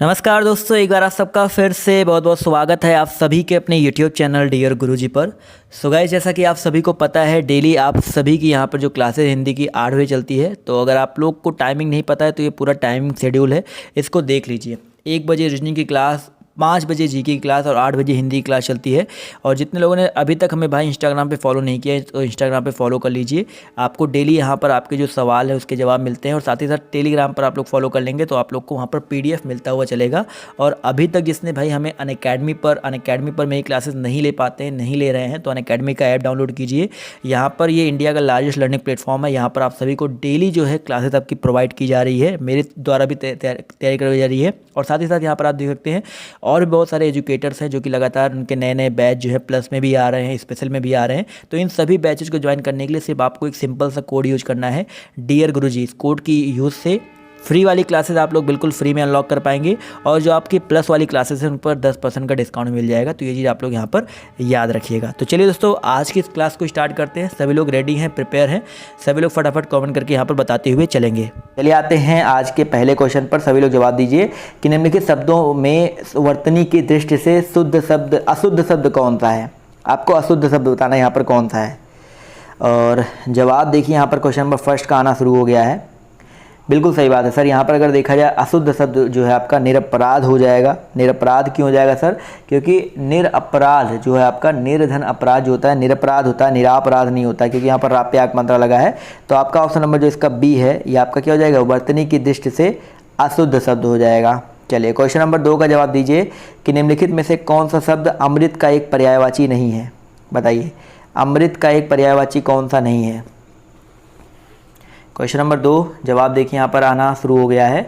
नमस्कार दोस्तों, एक बार आप सबका फिर से बहुत बहुत स्वागत है आप सभी के अपने YouTube चैनल डियर गुरुजी पर। सो गाइस, जैसा कि आप सभी को पता है डेली आप सभी की यहाँ पर जो क्लासेस हिंदी की 8 बजे चलती है। तो अगर आप लोग को टाइमिंग नहीं पता है तो ये पूरा टाइमिंग शेड्यूल है, इसको देख लीजिए। 1 बजे रीजनिंग की क्लास, 5 बजे जी की क्लास और 8 बजे हिंदी की क्लास चलती है। और जितने लोगों ने अभी तक हमें भाई इंस्टाग्राम पे फॉलो नहीं किया है तो इंस्टाग्राम पे फॉलो कर लीजिए। आपको डेली यहाँ पर आपके जो सवाल है उसके जवाब मिलते हैं। और साथ ही साथ टेलीग्राम पर आप लोग फॉलो कर लेंगे तो आप लोग को वहाँ पर PDF मिलता हुआ चलेगा। और अभी तक जिसने भाई हमें अनअकैडमी पर मेरी क्लासेस नहीं ले पाते हैं, नहीं ले रहे हैं, तो अनअकैडमी का ऐप डाउनलोड कीजिए। यहाँ पर ये इंडिया का लार्जेस्ट लर्निंग प्लेटफॉर्म है। यहाँ पर आप सभी को डेली जो है क्लासेस आपकी प्रोवाइड की जा रही है, मेरे द्वारा भी तैयारी करवाई जा रही है। और साथ ही साथ यहाँ पर आप देख सकते हैं और भी बहुत सारे एजुकेटर्स हैं जो कि लगातार उनके नए नए बैच जो है प्लस में भी आ रहे हैं, स्पेशल में भी आ रहे हैं। तो इन सभी बैचेज को ज्वाइन करने के लिए सिर्फ आपको एक सिंपल सा कोड यूज करना है, डियर गुरुजी। इस कोड की यूज़ से फ्री वाली क्लासेस आप लोग बिल्कुल फ्री में अनलॉक कर पाएंगे और जो आपकी प्लस वाली क्लासेस हैं उन पर 10% का डिस्काउंट मिल जाएगा। तो ये चीज़ आप लोग यहाँ पर याद रखिएगा। तो चलिए दोस्तों, आज की इस क्लास को स्टार्ट करते हैं। सभी लोग रेडी हैं, प्रिपेयर हैं? सभी लोग फटाफट कमेंट करके यहाँ पर बताते हुए चलेंगे। चलिए आते हैं आज के पहले क्वेश्चन पर। सभी लोग जवाब दीजिए कि निम्नलिखित शब्दों में वर्तनी की दृष्टि से शुद्ध शब्द अशुद्ध शब्द कौन सा है? आपको अशुद्ध शब्द बताना है यहाँ पर कौन सा है। और जवाब देखिए, यहाँ पर क्वेश्चन नंबर फर्स्ट का आना शुरू हो गया है। बिल्कुल सही बात है सर। यहाँ पर अगर देखा जाए अशुद्ध शब्द जो है आपका निरपराध हो जाएगा। निरपराध क्यों हो जाएगा सर? क्योंकि निरअपराध जो है आपका निर्धन अपराध जो होता है निरपराध होता है, निरापराध नहीं होता, क्योंकि यहाँ पर राप्याक मात्रा लगा है। तो आपका ऑप्शन नंबर जो इसका बी है ये आपका क्या हो जाएगा? वर्तनी की दृष्टि से अशुद्ध शब्द हो जाएगा। चलिए क्वेश्चन नंबर 2 का जवाब दीजिए कि निम्नलिखित में से कौन सा शब्द अमृत का एक पर्यायवाची नहीं है? बताइए, अमृत का एक पर्यायवाची कौन सा नहीं है? क्वेश्चन नंबर 2 जवाब देखिए यहाँ पर आना शुरू हो गया है।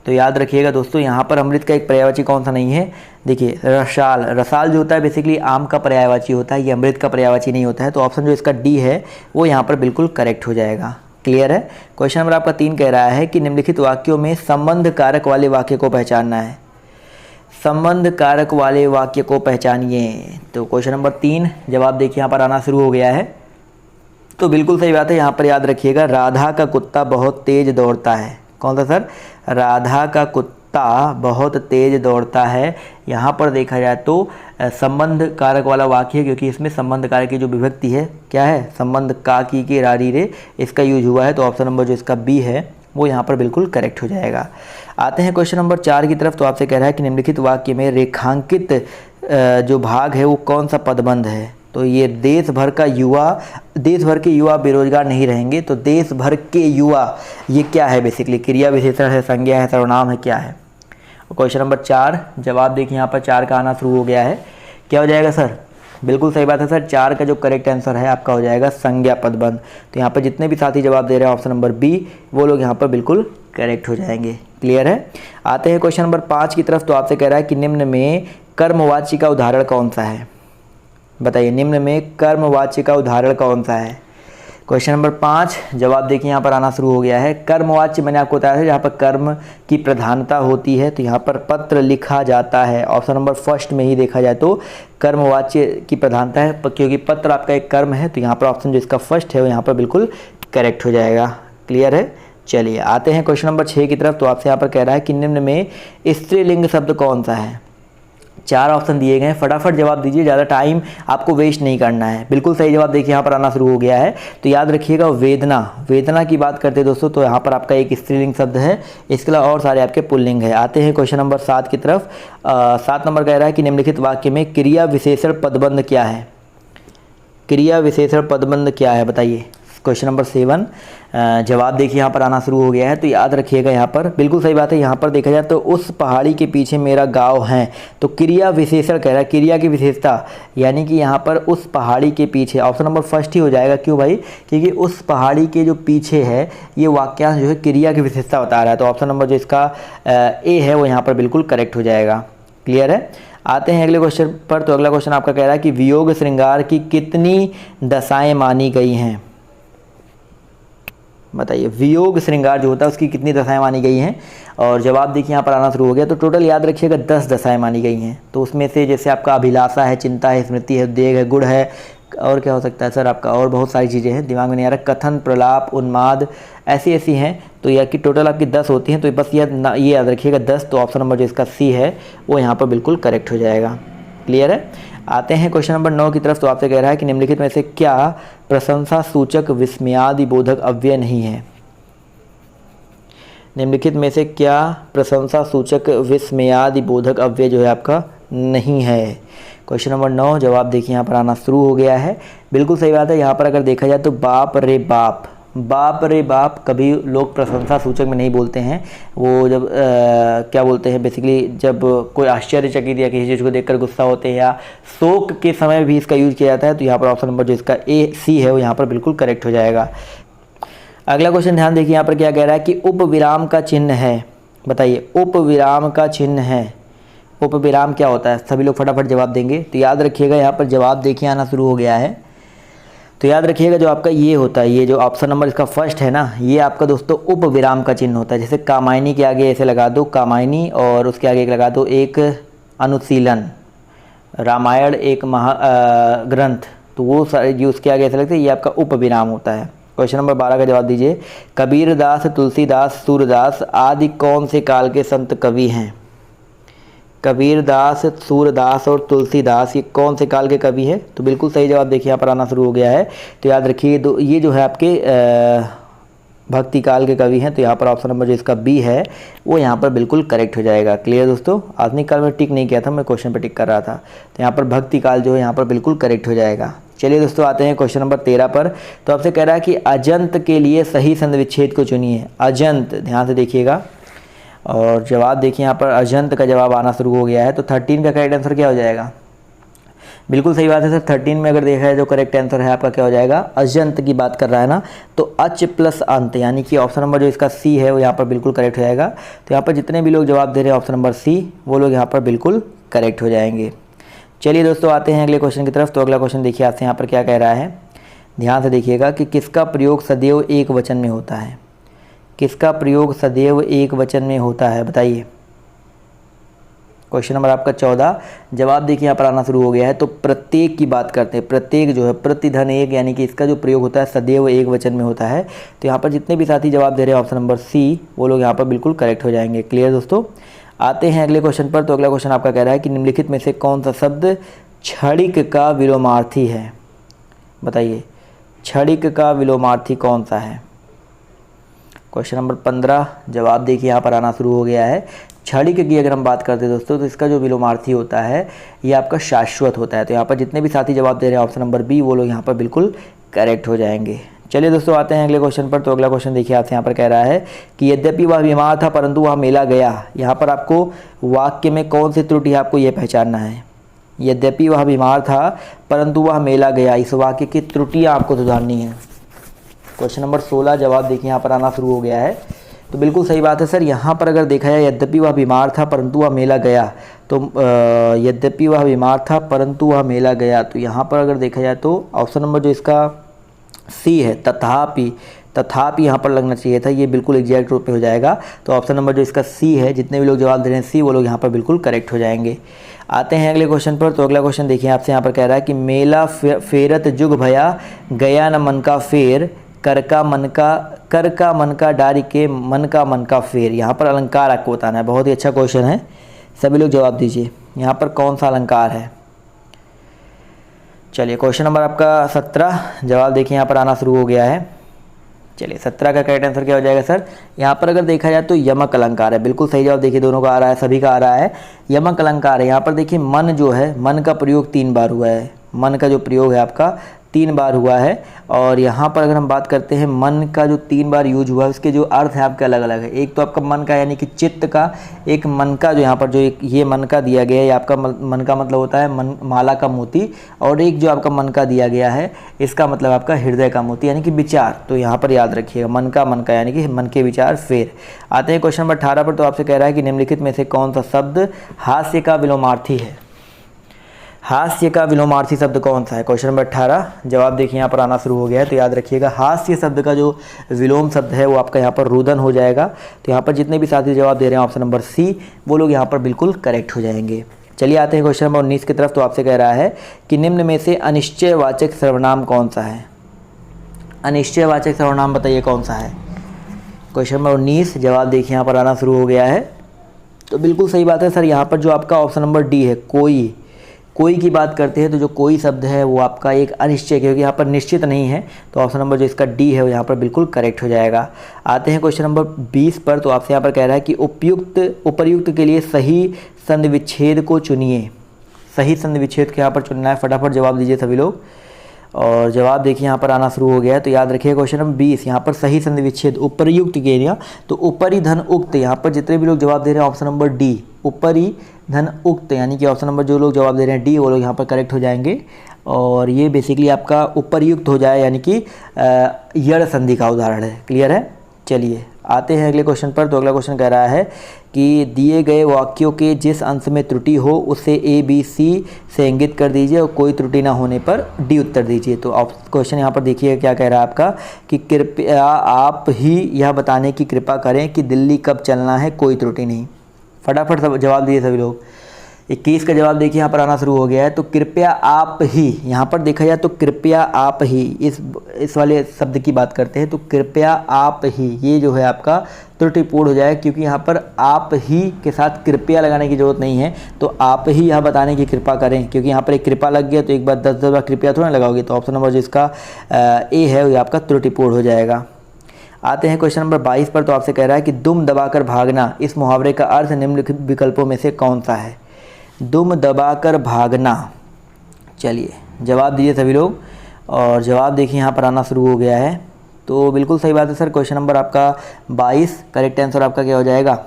तो याद रखिएगा दोस्तों, यहाँ पर अमृत का एक पर्यायवाची कौन सा नहीं है? देखिए रसाल, रसाल जो होता है बेसिकली आम का पर्यायवाची होता है, ये अमृत का पर्यायवाची नहीं होता है। तो ऑप्शन जो इसका डी है वो यहाँ पर बिल्कुल करेक्ट हो जाएगा। क्लियर है? क्वेश्चन नंबर आपका 3 कह रहा है कि निम्नलिखित वाक्यों में संबंध कारक वाले वाक्य को पहचानना है। संबंध कारक वाले वाक्य को पहचानिए। तो क्वेश्चन नंबर 3 जवाब देखिए यहाँ पर आना शुरू हो गया है। तो बिल्कुल सही बात है। यहाँ पर याद रखिएगा, राधा का कुत्ता बहुत तेज दौड़ता है। कौन सा सर? राधा का कुत्ता बहुत तेज दौड़ता है। यहाँ पर देखा जाए तो संबंध कारक वाला वाक्य है, क्योंकि इसमें संबंध कारक की जो विभक्ति है क्या है? संबंध का की के रारी रे, इसका यूज हुआ है। तो ऑप्शन नंबर जो इसका बी है वो यहाँ पर बिल्कुल करेक्ट हो जाएगा। आते हैं क्वेश्चन नंबर 4 की तरफ। तो आपसे कह रहा है कि निम्नलिखित वाक्य में रेखांकित जो भाग है वो कौन सा पदबंध है? तो ये देश भर के युवा बेरोजगार नहीं रहेंगे। तो देश भर के युवा ये क्या है? बेसिकली क्रिया विशेषण है, संज्ञा है, सर्वनाम है, क्या है? क्वेश्चन नंबर 4 जवाब देखिए यहाँ पर 4 का आना शुरू हो गया है। क्या हो जाएगा सर? बिल्कुल सही बात है सर। 4 का जो करेक्ट आंसर है आपका हो जाएगा संज्ञा पदबंध। तो यहाँ पर जितने भी साथी जवाब दे रहे हैं ऑप्शन नंबर बी, वो लोग यहाँ पर बिल्कुल करेक्ट हो जाएंगे। क्लियर है? आते हैं क्वेश्चन नंबर 5 की तरफ। तो आपसे कह रहा है कि निम्न में कर्मवाची का उदाहरण कौन सा है? बताइए, निम्न में कर्मवाच्य का उदाहरण कौन सा है? क्वेश्चन नंबर 5 जवाब देखिए यहाँ पर आना शुरू हो गया है। कर्मवाच्य मैंने आपको बताया था जहाँ पर कर्म की प्रधानता होती है। तो यहाँ पर पत्र लिखा जाता है। ऑप्शन नंबर फर्स्ट में ही देखा जाए तो कर्मवाच्य की प्रधानता है, क्योंकि पत्र आपका एक कर्म है। तो यहाँ पर ऑप्शन जो इसका फर्स्ट है वो यहाँ पर बिल्कुल करेक्ट हो जाएगा। क्लियर है? चलिए आते हैं क्वेश्चन नंबर 6 की तरफ। तो आपसे यहाँ पर कह रहा है कि निम्न में स्त्रीलिंग शब्द कौन सा है? 4 ऑप्शन दिए गए हैं, फटाफट जवाब दीजिए, ज़्यादा टाइम आपको वेस्ट नहीं करना है। बिल्कुल सही जवाब देखिए यहाँ पर आना शुरू हो गया है। तो याद रखिएगा, वेदना, वेदना की बात करते हैं दोस्तों तो यहाँ पर आपका एक स्त्रीलिंग शब्द है, इसके अलावा और सारे आपके पुल्लिंग है। आते हैं क्वेश्चन नंबर 7 की तरफ। 7 नंबर कह रहा है कि निम्नलिखित वाक्य में क्रिया विशेषण पदबंध क्या है? क्रिया विशेषण पदबंध क्या है? बताइए। क्वेश्चन नंबर 7 जवाब देखिए यहाँ पर आना शुरू हो गया है। तो याद रखिएगा यहाँ पर बिल्कुल सही बात है। यहाँ पर देखा जाए तो उस पहाड़ी के पीछे मेरा गांव है। तो क्रिया विशेषण कह रहा है, क्रिया की विशेषता, यानी कि यहाँ पर उस पहाड़ी के पीछे ऑप्शन नंबर फर्स्ट ही हो जाएगा। क्यों भाई? क्योंकि उस पहाड़ी के जो पीछे है ये वाक्यांश जो है क्रिया की विशेषता बता रहा है। तो ऑप्शन नंबर जो इसका ए है वो यहाँ पर बिल्कुल करेक्ट हो जाएगा। क्लियर है? आते हैं अगले क्वेश्चन पर। तो अगला क्वेश्चन आपका कह रहा है कि वियोग श्रृंगार की कितनी दशाएँ मानी गई हैं? बताइए, वियोग श्रृंगार जो होता है उसकी कितनी दशाएं मानी गई हैं? और जवाब देखिए यहाँ पर आना शुरू हो गया। तो टोटल याद रखिएगा 10 दशाएं मानी गई हैं। तो उसमें से जैसे आपका अभिलाषा है, चिंता है, स्मृति है, उद्वेग है, गुण है, और क्या हो सकता है सर आपका, और बहुत सारी चीज़ें हैं, दिमाग में नहीं आ रहा। कथन, प्रलाप, उन्माद, ऐसी ऐसी हैं। तो यह कि टोटल आपकी 10 होती हैं। तो बस ये याद रखिएगा 10। तो ऑप्शन नंबर जो इसका सी है वो यहाँ पर बिल्कुल करेक्ट हो जाएगा। क्लियर है। आते हैं क्वेश्चन नंबर 9 की तरफ। तो आपसे कह रहा है कि निम्नलिखित में से क्या प्रशंसा सूचक विस्मयादि बोधक अव्यय नहीं है। निम्नलिखित में से क्या प्रशंसा सूचक विस्मयादि बोधक अव्यय जो है आपका नहीं है। क्वेश्चन नंबर 9 जवाब देखिए यहाँ पर आना शुरू हो गया है। बिल्कुल सही बात है। यहाँ पर अगर देखा जाए तो बाप रे बाप, बाप रे बाप कभी लोग प्रशंसा सूचक में नहीं बोलते हैं। वो जब क्या बोलते हैं बेसिकली, जब कोई आश्चर्यचकित या किसी चीज़ को देखकर गुस्सा होते हैं या शोक के समय भी इसका यूज किया जाता है। तो यहाँ पर ऑप्शन नंबर जो इसका ए सी है वो यहाँ पर बिल्कुल करेक्ट हो जाएगा। अगला क्वेश्चन ध्यान देखिए, यहाँ पर क्या कह रहा है कि उपविराम का चिन्ह है। बताइए, उपविराम का चिन्ह है। उपविराम क्या होता है? सभी लोग फटाफट जवाब देंगे। तो याद रखिएगा यहाँ पर जवाब देखिए आना शुरू हो गया है। तो याद रखिएगा जो आपका ये होता है, ये जो ऑप्शन नंबर इसका फर्स्ट है ना, ये आपका दोस्तों उपविराम का चिन्ह होता है। जैसे कामायनी के आगे ऐसे लगा दो कामायनी, और उसके आगे एक लगा दो एक अनुशीलन, रामायण एक ग्रंथ, तो वो सारे जो उसके आगे ऐसे लगते हैं, ये आपका उपविराम होता है। क्वेश्चन नंबर 12 का जवाब दीजिए। कबीरदास, तुलसीदास, सूरदास आदि कौन से काल के संत कवि हैं? कबीरदास, सूरदास और तुलसीदास ये कौन से काल के कवि हैं? तो बिल्कुल सही जवाब देखिए यहाँ पर आना शुरू हो गया है। तो याद रखिए ये जो है आपके भक्ति काल के कवि हैं। तो यहाँ पर ऑप्शन नंबर जो इसका बी है वो यहाँ पर बिल्कुल करेक्ट हो जाएगा। क्लियर दोस्तों, आधुनिक काल में टिक नहीं किया था, मैं क्वेश्चन पर टिक कर रहा था। तो यहाँ पर भक्ति काल जो है यहाँ पर बिल्कुल करेक्ट हो जाएगा। चलिए दोस्तों आते हैं क्वेश्चन नंबर 13 पर। तो आपसे कह रहा है कि अजंत के लिए सही संधि विच्छेद को चुनिए। अजंत, ध्यान से देखिएगा और जवाब देखिए यहाँ पर अजंत का जवाब आना शुरू हो गया है। तो 13 का करेक्ट आंसर क्या हो जाएगा? बिल्कुल सही बात है सर। 13 में अगर देखा जाए जो करेक्ट आंसर है आपका क्या हो जाएगा? अजंत की बात कर रहा है ना, तो अच प्लस अंत, यानी कि ऑप्शन नंबर जो इसका सी है वो यहाँ पर बिल्कुल करेक्ट हो जाएगा। तो यहाँ पर जितने भी लोग जवाब दे रहे हैं ऑप्शन नंबर सी, वो लोग यहाँ पर बिल्कुल करेक्ट हो जाएंगे। चलिए दोस्तों आते हैं अगले क्वेश्चन की तरफ। तो अगला क्वेश्चन देखिए आपसे यहाँ पर क्या कह रहा है, ध्यान से देखिएगा कि किसका प्रयोग सदैव एक वचन में होता है? किसका प्रयोग सदैव एक वचन में होता है? बताइए। क्वेश्चन नंबर आपका 14 जवाब देखिए यहाँ पर आना शुरू हो गया है। तो प्रत्येक की बात करते हैं। प्रत्येक जो है प्रतिधन एक, यानी कि इसका जो प्रयोग होता है सदैव एक वचन में होता है। तो यहाँ पर जितने भी साथी जवाब दे रहे हैं ऑप्शन नंबर सी, वो लोग यहाँ पर बिल्कुल करेक्ट हो जाएंगे। क्लियर दोस्तों, आते हैं अगले क्वेश्चन पर। तो अगला क्वेश्चन आपका कह रहा है कि निम्नलिखित में से कौन सा शब्द क्षणिक का विलोमार्थी है? बताइए, क्षणिक का विलोमार्थी कौन सा है? क्वेश्चन नंबर 15 जवाब देखिए यहाँ पर आना शुरू हो गया है। क्षणिक की अगर हम बात करते हैं दोस्तों, तो इसका जो विलोमार्थी होता है ये आपका शाश्वत होता है। तो यहाँ पर जितने भी साथी जवाब दे रहे हैं ऑप्शन नंबर बी, वो लोग यहाँ पर बिल्कुल करेक्ट हो जाएंगे। चलिए दोस्तों आते हैं अगले क्वेश्चन पर। तो अगला क्वेश्चन देखिए आपसे यहाँ पर कह रहा है कि यद्यपि वह बीमार था परंतु वह मेला गया। यहाँ पर आपको वाक्य में कौन सी त्रुटि है आपको ये पहचानना है। यद्यपि वह बीमार था परंतु वह मेला गया, इस वाक्य की त्रुटियाँ आपको सुधारनी है। क्वेश्चन नंबर 16 जवाब देखिए यहाँ पर आना शुरू हो गया है। तो बिल्कुल सही बात है सर। यहाँ पर अगर देखा जाए यद्यपि वह बीमार था परंतु वह मेला गया, तो यद्यपि वह बीमार था परंतु वह मेला गया, तो यहाँ पर अगर देखा जाए तो ऑप्शन नंबर जो इसका सी है तथापि, तथापि यहाँ पर लगना चाहिए था, ये बिल्कुल एग्जैक्ट रूप में हो जाएगा। तो ऑप्शन नंबर जो इसका सी है, जितने भी लोग जवाब दे रहे हैं सी, वो लोग यहाँ पर बिल्कुल करेक्ट हो जाएंगे। आते हैं अगले क्वेश्चन पर। तो अगला क्वेश्चन देखिए आपसे यहाँ पर कह रहा है कि मेला फेरत जुग भया, गया न मन का फेर, कर का मन का डारी के, मन का फेर। यहाँ पर अलंकार आपको बताना है। बहुत ही अच्छा क्वेश्चन है, सभी लोग जवाब दीजिए। यहाँ पर कौन सा अलंकार है? चलिए क्वेश्चन नंबर आपका 17 जवाब देखिए यहाँ पर आना शुरू हो गया है। चलिए 17 का करेक्ट आंसर क्या हो जाएगा सर? यहाँ पर अगर देखा जाए तो यमक अलंकार है। बिल्कुल सही जवाब देखिए, दोनों का आ रहा है, सभी का आ रहा है, यमक अलंकार है। यहाँ पर देखिए मन जो है, मन का प्रयोग 3 बार हुआ है। मन का जो प्रयोग है आपका 3 बार हुआ है। और यहाँ पर अगर हम बात करते हैं मन का जो 3 बार यूज हुआ है, उसके जो अर्थ है आपके अलग अलग है। एक तो आपका मन का यानी कि चित्त का, एक मन का जो यहाँ पर जो एक ये मन का दिया गया है, आपका मन का मतलब होता है मन, माला का मोती, और एक जो आपका मन का दिया गया है इसका मतलब आपका हृदय का मोती यानी कि विचार। तो यहाँ पर याद रखिएगा मन का यानी कि मन के विचार। फिर आते हैं क्वेश्चन नंबर 18 पर। तो आपसे कह रहा है कि निम्नलिखित में से कौन सा शब्द हास्य का विलोमार्थी है? हास्य का विलोमार्थी शब्द कौन सा है? क्वेश्चन नंबर 18 जवाब देखिए यहाँ पर आना शुरू हो गया है। तो याद रखिएगा हास्य शब्द का जो विलोम शब्द है वो आपका यहाँ पर रुदन हो जाएगा। तो यहाँ पर जितने भी साथी जवाब दे रहे हैं ऑप्शन नंबर सी, वो लोग यहाँ पर बिल्कुल करेक्ट हो जाएंगे। चलिए आते हैं क्वेश्चन नंबर 19 की तरफ। तो आपसे कह रहा है कि निम्न में से अनिश्चयवाचक सर्वनाम कौन सा है। अनिश्चयवाचक सर्वनाम बताइए कौन सा है। क्वेश्चन नंबर 19 जवाब देखिए यहाँ पर आना शुरू हो गया है। तो बिल्कुल सही बात है सर, यहाँ पर जो आपका ऑप्शन नंबर डी है, कोई की बात करते हैं तो जो कोई शब्द है वो आपका एक अनिश्चय, क्योंकि यहाँ पर निश्चित नहीं है, तो ऑप्शन नंबर जो इसका डी है वो यहाँ पर बिल्कुल करेक्ट हो जाएगा। आते हैं क्वेश्चन नंबर 20 पर। तो आपसे यहाँ पर कह रहा है कि उपर्युक्त के लिए सही संधिविच्छेद को चुनिए। सही संधिविच्छेद को यहाँ पर चुनना है, फटाफट जवाब दीजिए सभी लोग। और जवाब देखिए यहाँ पर आना शुरू हो गया है। तो याद रखिए क्वेश्चन नंबर 20 यहाँ पर सही संधिविच्छेद उपर्युक्त के लिए, तो ऊपरी धन उक्त, यहाँ पर जितने भी लोग जवाब दे रहे हैं ऑप्शन नंबर डी ऊपरी धन उक्त, यानी कि ऑप्शन नंबर जो लोग जवाब दे रहे हैं डी वो लोग यहाँ पर करेक्ट हो जाएंगे। और ये बेसिकली आपका उपर्युक्त हो जाए, यानी कि यड़ संधि का उदाहरण है। क्लियर है। चलिए आते हैं अगले क्वेश्चन पर। तो अगला क्वेश्चन कह रहा है कि दिए गए वाक्यों के जिस अंश में त्रुटि हो उसे ए बी सी से इंगित कर दीजिए और कोई त्रुटि ना होने पर डी उत्तर दीजिए। तो आप क्वेश्चन यहाँ पर देखिए क्या कह रहा है आपका कि कृपया आप ही यह बताने की कृपा करें कि दिल्ली कब चलना है, कोई त्रुटि नहीं। फटाफट सब जवाब दिए सभी लोग। 21 का जवाब देखिए यहाँ पर आना शुरू हो गया है। तो कृपया आप ही, यहाँ पर देखा जाए तो कृपया आप ही इस वाले शब्द की बात करते हैं, तो कृपया आप ही ये जो है आपका त्रुटिपूर्ण हो जाए, क्योंकि यहाँ पर आप ही के साथ कृपया लगाने की जरूरत नहीं है। तो आप ही यह बताने की कृपा करें, क्योंकि यहाँ पर एक कृपा लग गया तो एक बार 10 बार कृपया थोड़ा लगाओगे। तो ऑप्शन नंबर जो इसका ए है वो आपका त्रुटिपूर्ण हो जाएगा। आते हैं क्वेश्चन नंबर 22 पर। तो आपसे कह रहा है कि दुम दबाकर भागना, इस मुहावरे का अर्थ निम्नलिखित विकल्पों में से कौन सा है। दुम दबाकर भागना, चलिए जवाब दीजिए सभी लोग। और जवाब देखिए यहाँ पर आना शुरू हो गया है। तो बिल्कुल सही बात है सर, क्वेश्चन नंबर आपका 22 करेक्ट आंसर आपका क्या हो जाएगा,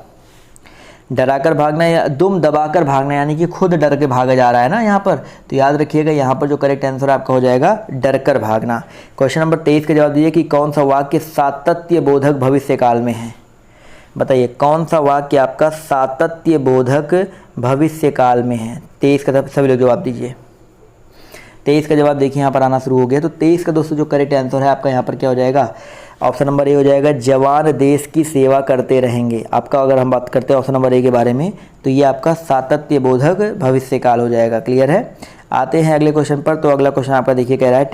डराकर भागना या दुम दबाकर भागना, यानी कि खुद डर के भागा जा रहा है ना यहाँ पर। तो याद रखिएगा यहाँ पर जो करेक्ट आंसर आपका हो जाएगा डर कर भागना। क्वेश्चन नंबर 23 का जवाब दीजिए कि कौन सा वाक्य सातत्य बोधक भविष्य काल में है। बताइए कौन सा वाक्य आपका सातत्य बोधक भविष्य काल में है। 23 का सभी लोग जवाब दीजिए। 23 का जवाब देखिए यहाँ पर आना शुरू हो गया। तो 23 का दोस्तों जो करेक्ट आंसर है आपका यहाँ पर क्या हो जाएगा, ऑप्शन नंबर ए हो जाएगा, जवान देश की सेवा करते रहेंगे। आपका अगर हम बात करते हैं ऑप्शन नंबर ए के बारे में, तो ये आपका सातत्य बोधक भविष्य काल हो जाएगा। क्लियर है। आते हैं अगले क्वेश्चन पर। तो अगला क्वेश्चन आपका देखिए कह रहा है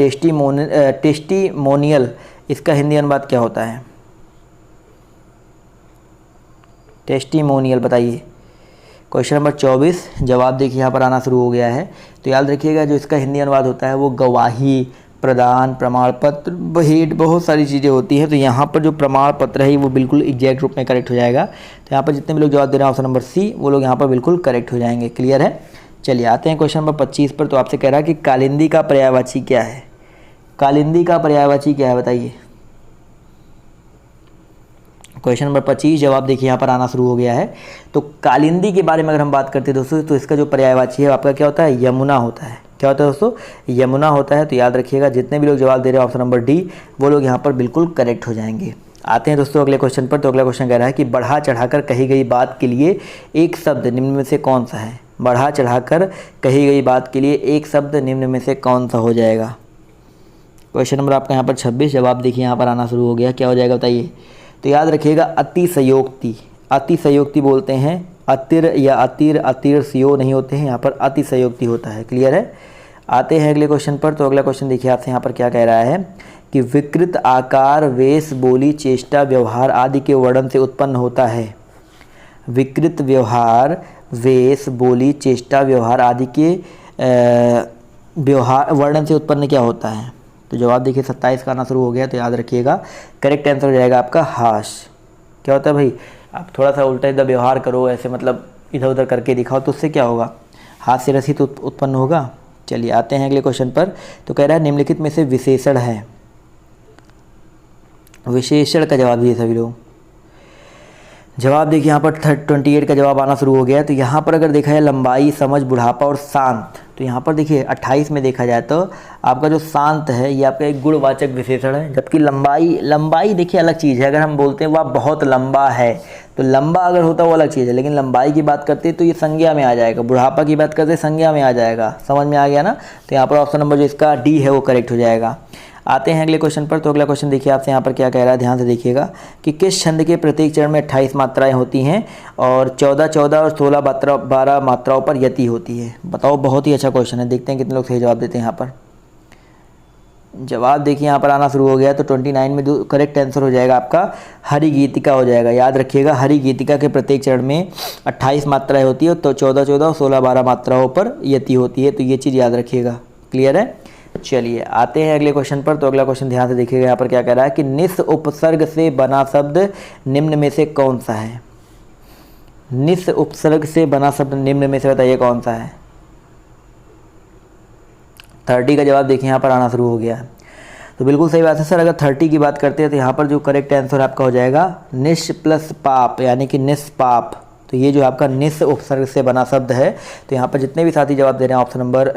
टेस्टिमोनियल, इसका हिंदी अनुवाद क्या होता है। टेस्टिमोनियल बताइए। क्वेश्चन नंबर 24 जवाब देखिए यहाँ पर आना शुरू हो गया है। तो याद रखिएगा जो इसका हिंदी अनुवाद होता है वो गवाही, प्रदान, प्रमाण पत्र, भेंट, बहुत सारी चीज़ें होती हैं। तो यहाँ पर जो प्रमाण पत्र है वो बिल्कुल एग्जैक्ट रूप में करेक्ट हो जाएगा। तो यहाँ पर जितने भी लोग जवाब दे रहे हैं ऑप्शन नंबर सी, वो लोग यहाँ पर बिल्कुल करेक्ट हो जाएंगे। क्लियर है। चलिए आते हैं क्वेश्चन नंबर 25 पर। तो आपसे कह रहा है कि कालिंदी का पर्यायवाची क्या है। कालिंदी का पर्यायवाची क्या है बताइए। क्वेश्चन नंबर 25 जवाब देखिए यहाँ पर आना शुरू हो गया है। तो कालिंदी के बारे में अगर हम बात करते हैं दोस्तों, तो इसका जो पर्यायवाची है आपका क्या होता है, यमुना होता है। क्या होता है दोस्तों, यमुना होता है। तो याद रखिएगा जितने भी लोग जवाब दे रहे हैं ऑप्शन नंबर डी, वो लोग यहाँ पर बिल्कुल करेक्ट हो जाएंगे। आते हैं दोस्तों अगले क्वेश्चन पर। तो अगला क्वेश्चन कह रहा है कि बढ़ा चढ़ाकर कही गई बात के लिए एक शब्द निम्न में से कौन सा है। बढ़ा चढ़ाकर कही गई बात के लिए एक शब्द निम्न में से कौन सा हो जाएगा। क्वेश्चन नंबर आपका यहाँ पर 26 जवाब देखिए यहाँ पर आना शुरू हो गया। क्या हो जाएगा बताइए। तो याद रखिएगा अतिशयोक्ति, अतिशयोक्ति बोलते हैं। अतिर या अतिरस्यो नहीं होते हैं, यहाँ पर अतिशयोक्ति होता है। क्लियर है। आते हैं अगले क्वेश्चन पर। तो अगला क्वेश्चन देखिए आपसे यहाँ पर क्या कह रहा है कि विकृत आकार, वेश, बोली, चेष्टा, व्यवहार आदि के वर्णन से उत्पन्न होता है। विकृत व्यवहार, वेश, बोली, चेष्टा, व्यवहार आदि के व्यवहार वर्णन से उत्पन्न क्या होता है। तो जवाब देखिए 27 का आना शुरू हो गया। तो याद रखिएगा करेक्ट आंसर हो जाएगा आपका हास। क्या होता है भाई, आप थोड़ा सा उल्टा इधर व्यवहार करो, ऐसे मतलब इधर उधर करके दिखाओ, तो उससे क्या होगा, हास्य रस ही तो उत्पन्न होगा। चलिए आते हैं अगले क्वेश्चन पर। तो कह रहा है निम्नलिखित में से विशेषण है। विशेषण का जवाब दिए सभी लोग। जवाब देखिए यहाँ पर 28 का जवाब आना शुरू हो गया है। तो यहाँ पर अगर देखा जाए लंबाई, समझ, बुढ़ापा और शांत, तो यहाँ पर देखिए 28 में देखा जाए तो आपका जो शांत है ये आपका एक गुणवाचक विशेषण है। जबकि लंबाई देखिए अलग चीज़ है। अगर हम बोलते हैं वह बहुत लंबा है, तो लंबा अगर होता वो अलग चीज़ है, लेकिन लंबाई की बात करते हैं तो ये संज्ञा में आ जाएगा। बुढ़ापा की बात करते हैं संज्ञा में आ जाएगा। समझ में आ गया ना। तो यहाँ पर ऑप्शन नंबर जो इसका डी है वो करेक्ट हो जाएगा। आते हैं अगले क्वेश्चन पर। तो अगला क्वेश्चन देखिए आपसे यहाँ पर क्या कह रहा है, ध्यान से देखिएगा कि किस छंद के प्रत्येक चरण में 28 मात्राएं होती हैं और 14 और 16 12 मात्राओं पर यति होती है। बताओ, बहुत ही अच्छा क्वेश्चन है, देखते हैं कितने लोग सही जवाब देते हैं। यहाँ पर जवाब देखिए यहाँ पर आना शुरू हो गया। तो 29 में जो करेक्ट आंसर हो जाएगा आपका हरि गीतिका हो जाएगा। याद रखिएगा, हरि गीतिका के प्रत्येक चरण में 28 मात्राएं होती है, तो 14 और 16 मात्राओं पर यति होती है। तो ये चीज़ याद रखिएगा। क्लियर है? चलिए आते हैं अगले क्वेश्चन पर। तो अगला क्वेश्चन ध्यान से देखिएगा, यहाँ पर क्या कह रहा है कि निस उपसर्ग से बना शब्द निम्न में से कौन सा है। निस उपसर्ग से बना शब्द निम्न में से बताइए कौन सा है। 30 का जवाब देखिए यहाँ पर आना शुरू हो गया है। तो बिल्कुल सही बात है सर। अगर 30 की बात करते हैं तो यहाँ पर जो करेक्ट आंसर आपका हो जाएगा निश प्लस पाप, यानी कि निष्पाप। तो ये जो आपका निस उपसर्ग से बना शब्द है, तो यहाँ पर जितने भी साथी जवाब दे रहे हैं ऑप्शन नंबर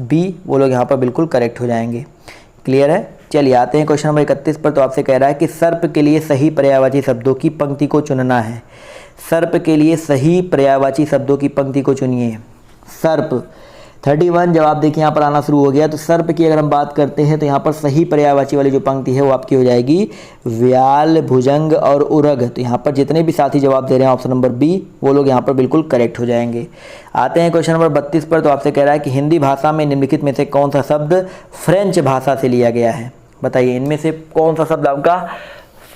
बी, वो लोग यहाँ पर बिल्कुल करेक्ट हो जाएंगे। क्लियर है? चलिए आते हैं क्वेश्चन नंबर 31 पर। तो आपसे कह रहा है कि सर्प के लिए सही पर्यायवाची शब्दों की पंक्ति को चुनना है। सर्प के लिए सही पर्यायवाची शब्दों की पंक्ति को चुनिए। सर्प 31 जवाब देखिए यहाँ पर आना शुरू हो गया। तो सर्प की अगर हम बात करते हैं तो यहाँ पर सही पर्यायवाची वाली जो पंक्ति है वो आपकी हो जाएगी व्याल, भुजंग और उरग। तो यहाँ पर जितने भी साथी जवाब दे रहे हैं ऑप्शन नंबर बी, वो लोग यहाँ पर बिल्कुल करेक्ट हो जाएंगे। आते हैं क्वेश्चन नंबर 32 पर। तो आपसे कह रहा है कि हिंदी भाषा में निम्नलिखित में से कौन सा शब्द फ्रेंच भाषा से लिया गया है। बताइए, इनमें से कौन सा शब्द आपका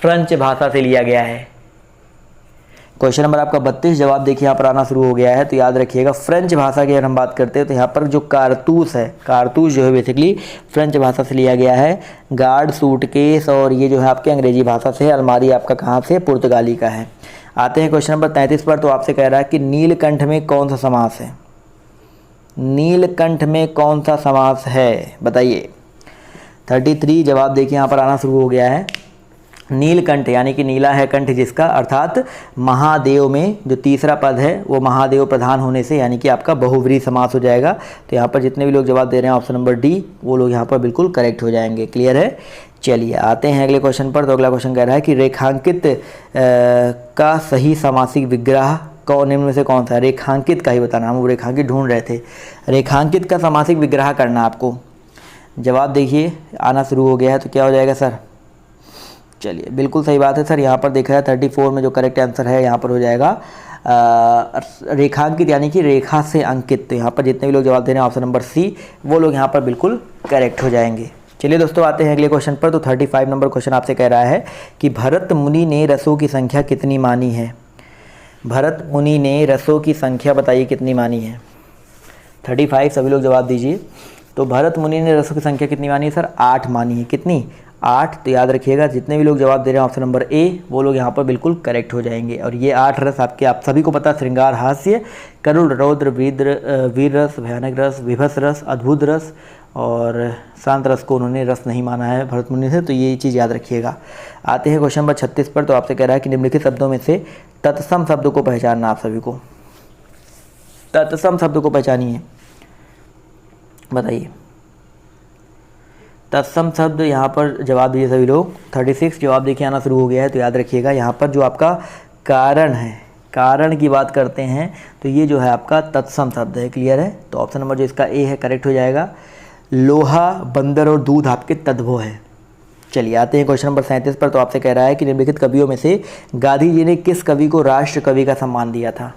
फ्रेंच भाषा से लिया गया है। क्वेश्चन नंबर आपका 32 जवाब देखिए यहाँ पर आना शुरू हो गया है। तो याद रखिएगा, फ्रेंच भाषा की अगर हम बात करते हैं तो यहाँ पर जो कारतूस है, कारतूस जो है बेसिकली फ्रेंच भाषा से लिया गया है। गार्ड, सूटकेस और ये जो है आपके अंग्रेजी भाषा से। अलमारी आपका कहाँ से, पुर्तगाली का है। आते हैं क्वेश्चन नंबर 33 पर। तो आपसे कह रहा है कि नीलकंठ में कौन सा समास है। नीलकंठ में कौन सा समास है बताइए। 33 जवाब देखिए यहाँ पर आना शुरू हो गया है। नीलकंठ यानी कि नीला है कंठ जिसका, अर्थात महादेव में जो तीसरा पद है वो महादेव प्रधान होने से यानी कि आपका बहुव्रीहि समास हो जाएगा। तो यहाँ पर जितने भी लोग जवाब दे रहे हैं ऑप्शन नंबर डी, वो लोग यहाँ पर बिल्कुल करेक्ट हो जाएंगे। क्लियर है? चलिए आते हैं अगले क्वेश्चन पर। तो अगला क्वेश्चन कह रहा है कि रेखांकित का सही समासिक विग्रह कौन निम्न में से कौन सा है। रेखांकित का ही बताना, हम वो रेखांकित ढूंढ रहे थे। रेखांकित का समासिक विग्रह करना आपको। जवाब देखिए आना शुरू हो गया है। तो क्या हो जाएगा सर? चलिए बिल्कुल सही बात है सर। यहाँ पर देखा है 34 में जो करेक्ट आंसर है यहाँ पर हो जाएगा रेखांकित यानी कि रेखा से अंकित। तो यहाँ पर जितने भी लोग जवाब दे रहे हैं ऑप्शन नंबर सी, वो लोग यहाँ पर बिल्कुल करेक्ट हो जाएंगे। चलिए दोस्तों आते हैं अगले क्वेश्चन पर। तो 35 नंबर क्वेश्चन आपसे कह रहा है कि भरत मुनि ने रसों की संख्या कितनी मानी है। भरत मुनि ने रसों की संख्या बताइए कितनी मानी है। 35 सभी लोग जवाब दीजिए। तो भरत मुनि ने रसों की संख्या कितनी मानी है सर? 8 मानी है। कितनी? 8। तो याद रखिएगा, जितने भी लोग जवाब दे रहे हैं ऑप्शन नंबर ए, वो लोग यहाँ पर बिल्कुल करेक्ट हो जाएंगे। और ये 8 रस आपके, आप सभी को पता, श्रृंगार, हास्य, करुण, रौद्र, वीर रस, भयानक रस, विभत्स रस, अद्भुत रस और शांत रस को उन्होंने रस नहीं माना है भरत मुनि से। तो ये चीज़ याद रखिएगा। आते हैं क्वेश्चन नंबर 36 पर। तो आपसे कह रहा है कि निम्नलिखित शब्दों में से तत्सम शब्द को पहचानना। आप सभी को तत्सम शब्द को पहचानिए, बताइए। तत्सम शब्द यहाँ पर जवाब दीजिए सभी लोग। 36 जवाब देखिए आना शुरू हो गया है। तो याद रखिएगा, यहाँ पर जो आपका कारण है, कारण की बात करते हैं तो ये जो है आपका तत्सम शब्द है। क्लियर है? तो ऑप्शन नंबर जो इसका ए है करेक्ट हो जाएगा। लोहा, बंदर और दूध आपके तद्भव है। चलिए आते हैं क्वेश्चन नंबर 37 पर। तो आपसे कह रहा है कि निम्नलिखित कवियों में से गांधी जी ने किस कवि को राष्ट्र कवि का सम्मान दिया था।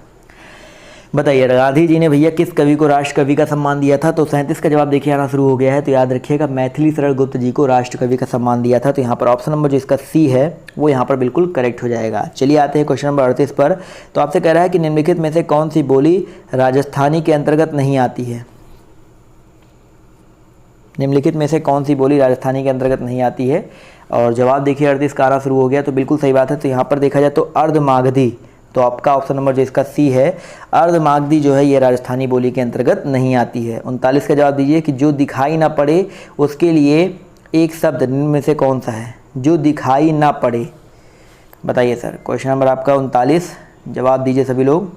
बताइए, गांधी जी ने भैया किस कवि को राष्ट्र कवि का सम्मान दिया था। तो 37 का जवाब देखिए आना शुरू हो गया है। तो याद रखिएगा, मैथिली शरण गुप्त जी को राष्ट्र कवि का सम्मान दिया था। तो यहाँ पर ऑप्शन नंबर जो इसका सी है वो यहाँ पर बिल्कुल करेक्ट हो जाएगा। चलिए आते हैं क्वेश्चन नंबर 38 पर। तो आपसे कह रहा है कि निम्नलिखित में से कौन सी बोली राजस्थानी के अंतर्गत नहीं आती है। निम्नलिखित में से कौन सी बोली राजस्थानी के अंतर्गत नहीं आती है। और जवाब देखिए 38 का आना शुरू हो गया। तो बिल्कुल सही बात है। तो यहाँ पर देखा जाए तो अर्धमागधी, तो आपका ऑप्शन नंबर जो इसका सी है अर्धमागधी जो है ये राजस्थानी बोली के अंतर्गत नहीं आती है। 39 का जवाब दीजिए कि जो दिखाई ना पड़े उसके लिए एक शब्द निम्न में से कौन सा है। जो दिखाई ना पड़े, बताइए सर। क्वेश्चन नंबर आपका 39 जवाब दीजिए सभी लोग।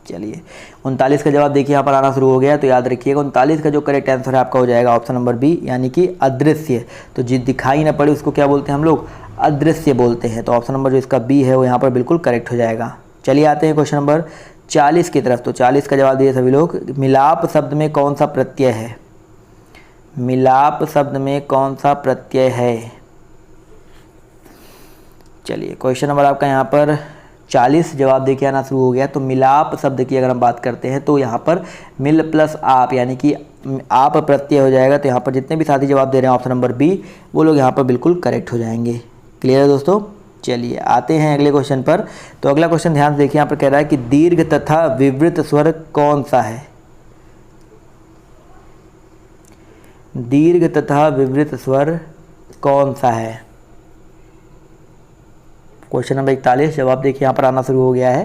चलिए 39 का जवाब देखिए यहाँ पर आना शुरू हो गया। तो याद रखिएगा 39 का जो करेक्ट आंसर है आपका हो जाएगा ऑप्शन नंबर बी, यानी कि अदृश्य। तो जो दिखाई ना पड़े उसको क्या बोलते हैं हम लोग? अदृश्य बोलते हैं। तो ऑप्शन नंबर जो इसका बी है वो यहाँ पर बिल्कुल करेक्ट हो जाएगा। चलिए आते हैं क्वेश्चन नंबर 40 की तरफ। तो 40 का जवाब दिए सभी लोग। मिलाप शब्द में कौन सा प्रत्यय है। मिलाप शब्द में कौन सा प्रत्यय है? चलिए क्वेश्चन नंबर आपका यहाँ पर 40 जवाब देखिए आना शुरू हो गया। तो मिलाप शब्द की अगर हम बात करते हैं तो यहाँ पर मिल प्लस आप यानी कि आप प्रत्यय हो जाएगा। तो यहाँ पर जितने भी साथी जवाब दे रहे हैं ऑप्शन नंबर बी, वो लोग यहाँ पर बिल्कुल करेक्ट हो जाएंगे। क्लियर है दोस्तों? चलिए आते हैं अगले क्वेश्चन पर। तो अगला क्वेश्चन ध्यान से देखिए, यहाँ पर कह रहा है कि दीर्घ तथा विवृत स्वर कौन सा है? दीर्घ तथा विवृत स्वर कौन सा है? क्वेश्चन नंबर 41 जवाब देखिए यहाँ पर आना शुरू हो गया है।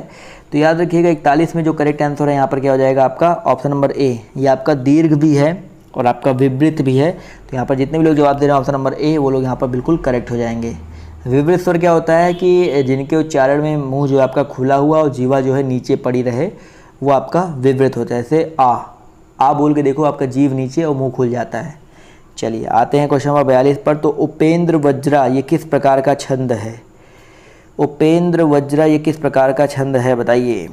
तो याद रखिएगा 41 में जो करेक्ट आंसर है यहाँ पर क्या हो जाएगा आपका ऑप्शन नंबर ए। ये आपका दीर्घ भी है और आपका विवृत भी है। तो यहाँ पर जितने भी लोग जवाब दे रहे हैं ऑप्शन नंबर ए, वो लोग यहाँ पर बिल्कुल करेक्ट हो जाएंगे। विवृत स्वर क्या होता है कि जिनके उच्चारण में मुंह जो है आपका खुला हुआ और जीवा जो है नीचे पड़ी रहे, वो आपका विवृत होता है। जैसे आ बोल के देखो, आपका जीव नीचे और मुँह खुल जाता है। चलिए आते हैं क्वेश्चन नंबर 42 पर। तो उपेंद्र वज्रा ये किस प्रकार का छंद है? उपेंद्र वज्रा ये किस प्रकार का छंद है बताइए।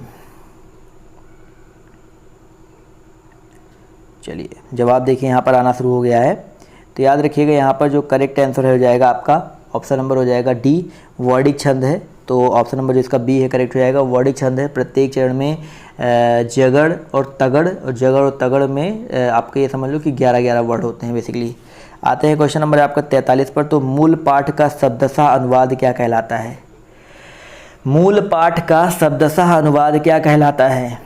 चलिए जवाब देखिए यहाँ पर आना शुरू हो गया है। तो याद रखिएगा यहाँ पर जो करेक्ट आंसर हो जाएगा आपका ऑप्शन नंबर हो जाएगा डी, वर्डिक छंद है। तो ऑप्शन नंबर जो इसका बी है करेक्ट हो जाएगा, वर्डिक छंद है। प्रत्येक चरण में जगड़ और तगड़, और जगड़ और तगड़ में आपके ये समझ लो कि 11-11 वर्ड होते हैं बेसिकली। आते हैं क्वेश्चन नंबर आपका 43 पर। तो मूल पाठ का शब्दशः अनुवाद क्या कहलाता है? मूल पाठ का शब्दशः अनुवाद क्या कहलाता है?